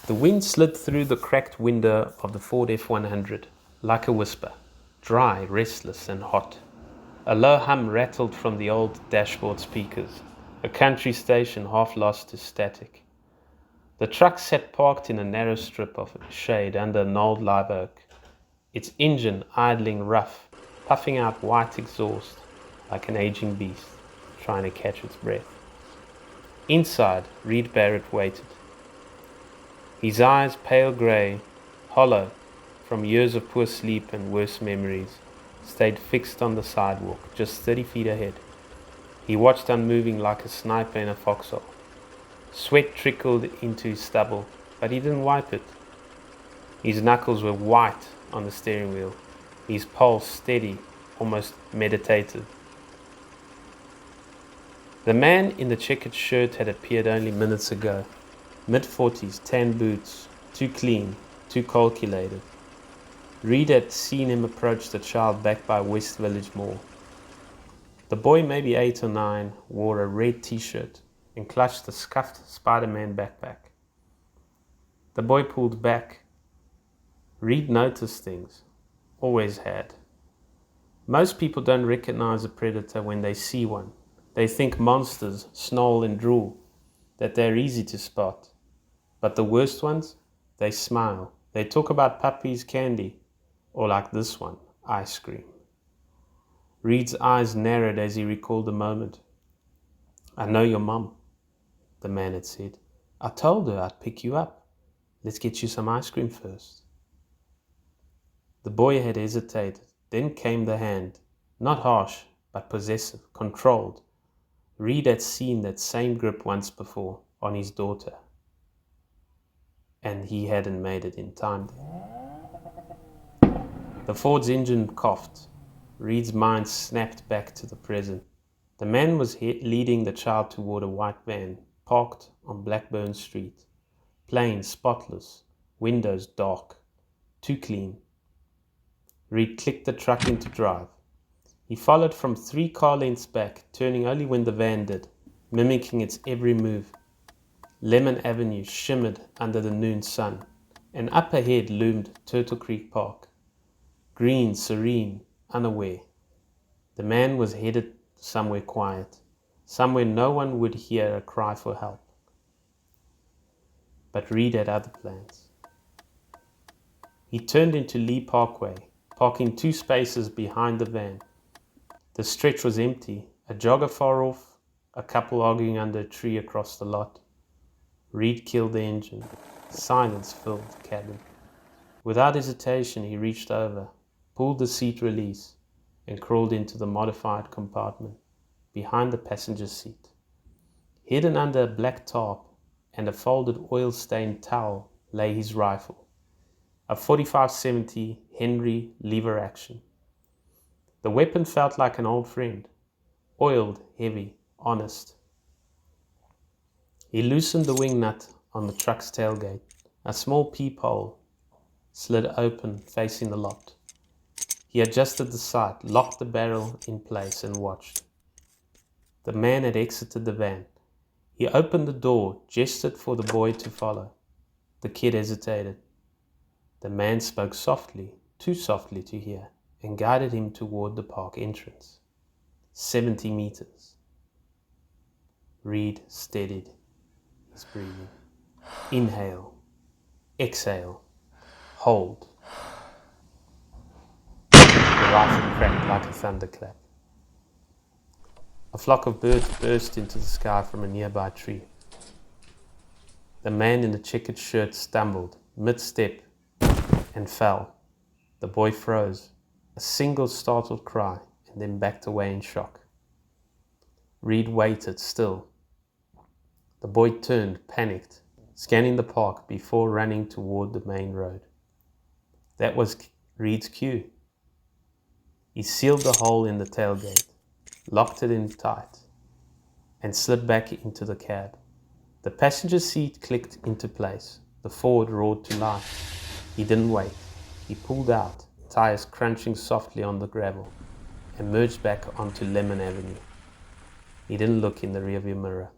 The wind slid through the cracked window of the Ford F-100 like a whisper, dry, restless and hot. A low hum rattled from the old dashboard speakers, a country station half lost to static. The truck sat parked in a narrow strip of shade under an old live oak, its engine idling rough, puffing out white exhaust like an aging beast trying to catch its breath. Inside, Reed Barrett waited. His eyes pale grey, hollow from years of poor sleep and worse memories, stayed fixed on the sidewalk just 30 feet ahead. He watched unmoving like a sniper in a foxhole. Sweat trickled into his stubble, but he didn't wipe it. His knuckles were white on the steering wheel, his pulse steady, almost meditative. The man in the checkered shirt had appeared only minutes ago. Mid-40s, tan boots, too clean, too calculated. Reed had seen him approach the child back by West Village Mall. The boy, maybe 8 or 9, wore a red t-shirt and clutched a scuffed Spider-Man backpack. The boy pulled back. Reed noticed things, always had. Most people don't recognize a predator when they see one. They think monsters snarl and drool, that they're easy to spot. But the worst ones, they smile. They talk about puppies, candy, or like this one, ice cream. Reed's eyes narrowed as he recalled the moment. "I know your mum," the man had said. "I told her I'd pick you up. Let's get you some ice cream first." The boy had hesitated. Then came the hand, not harsh, but possessive, controlled. Reed had seen that same grip once before on his daughter, and he hadn't made it in time. The Ford's engine coughed. Reed's mind snapped back to the present. The man was leading the child toward a white van, parked on Blackburn Street. Plain, spotless, windows dark, too clean. Reed clicked the truck into drive. He followed from 3 car lengths back, turning only when the van did, mimicking its every move. Lemon Avenue shimmered under the noon sun, and up ahead loomed Turtle Creek Park. Green, serene, unaware. The man was headed somewhere quiet, somewhere no one would hear a cry for help. But Reed had other plans. He turned into Lee Parkway, parking 2 spaces behind the van. The stretch was empty, a jogger far off, a couple arguing under a tree across the lot. Reed killed the engine. Silence filled the cabin. Without hesitation, he reached over, pulled the seat release, and crawled into the modified compartment behind the passenger seat. Hidden under a black tarp and a folded oil-stained towel lay his rifle, a 45-70 Henry lever action. The weapon felt like an old friend, oiled, heavy, honest. He loosened the wing nut on the truck's tailgate. A small peephole slid open facing the lot. He adjusted the sight, locked the barrel in place, and watched. The man had exited the van. He opened the door, gestured for the boy to follow. The kid hesitated. The man spoke softly, too softly to hear, and guided him toward the park entrance. 70 meters. Reed steadied his breathing. Inhale. Exhale. Hold. The rifle cracked like a thunderclap. A flock of birds burst into the sky from a nearby tree. The man in the checkered shirt stumbled mid-step and fell. The boy froze. A single startled cry, and then backed away in shock. Reed waited still. The boy turned, panicked, scanning the park before running toward the main road. That was Reed's cue. He sealed the hole in the tailgate, locked it in tight, and slid back into the cab. The passenger seat clicked into place. The Ford roared to life. He didn't wait. He pulled out, tires crunching softly on the gravel, and merged back onto Lemon Avenue. He didn't look in the rearview mirror.